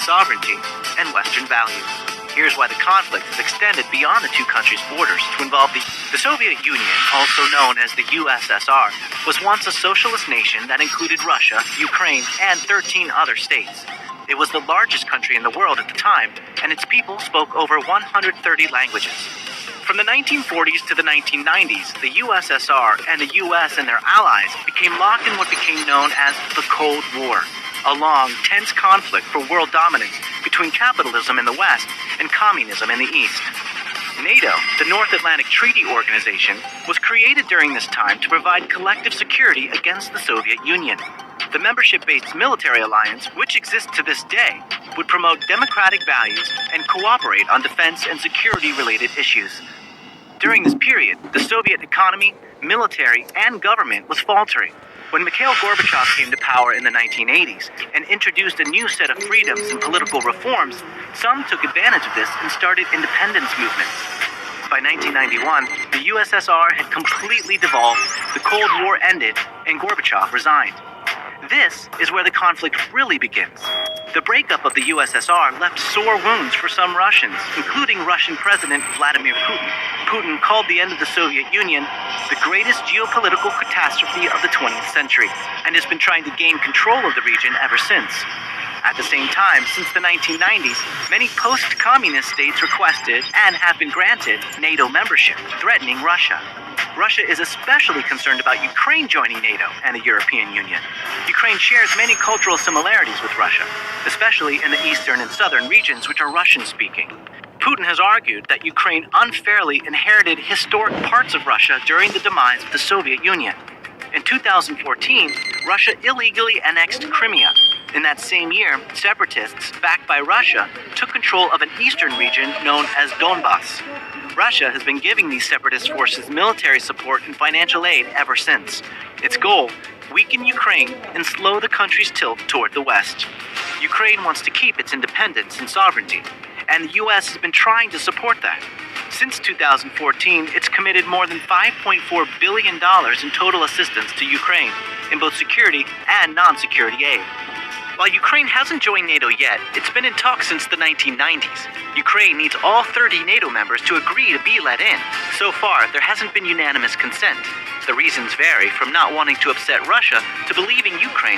sovereignty and Western values. Here's why the conflict has extended beyond the two countries' borders to involve the Soviet Union, also known as the USSR, was once a socialist nation that included Russia, Ukraine, and 13 other states. It was the largest country in the world at the time, and its people spoke over 130 languages. From the 1940s to the 1990s, the USSR and the US and their allies became locked in what became known as the Cold War, a long, tense conflict for world dominance between capitalism in the West and communism in the East. NATO, the North Atlantic Treaty Organization, was created during this time to provide collective security against the Soviet Union. The membership-based military alliance, which exists to this day, would promote democratic values and cooperate on defense and security-related issues. During this period, the Soviet economy, military, and government was faltering. When Mikhail Gorbachev came to power in the 1980s and introduced a new set of freedoms and political reforms, some took advantage of this and started independence movements. By 1991, the USSR had completely devolved, the Cold War ended, and Gorbachev resigned. This is where the conflict really begins. The breakup of the USSR left sore wounds for some Russians, including Russian President Vladimir Putin. Putin called the end of the Soviet Union the greatest geopolitical catastrophe of the 20th century, and has been trying to gain control of the region ever since. At the same time, since the 1990s, many post-communist states requested and have been granted NATO membership, threatening Russia. Russia is especially concerned about Ukraine joining NATO and the European Union. Ukraine shares many cultural similarities with Russia, especially in the eastern and southern regions which are Russian-speaking. Putin has argued that Ukraine unfairly inherited historic parts of Russia during the demise of the Soviet Union. In 2014, Russia illegally annexed Crimea. In that same year, separatists, backed by Russia, took control of an eastern region known as Donbass. Russia has been giving these separatist forces military support and financial aid ever since. Its goal: weaken Ukraine and slow the country's tilt toward the West. Ukraine wants to keep its independence and sovereignty, and the U.S. has been trying to support that. Since 2014, it's committed more than $5.4 billion in total assistance to Ukraine, in both security and non-security aid. While Ukraine hasn't joined NATO yet, it's been in talks since the 1990s. Ukraine needs all 30 NATO members to agree to be let in. So far, there hasn't been unanimous consent. The reasons vary from not wanting to upset Russia to believing Ukraine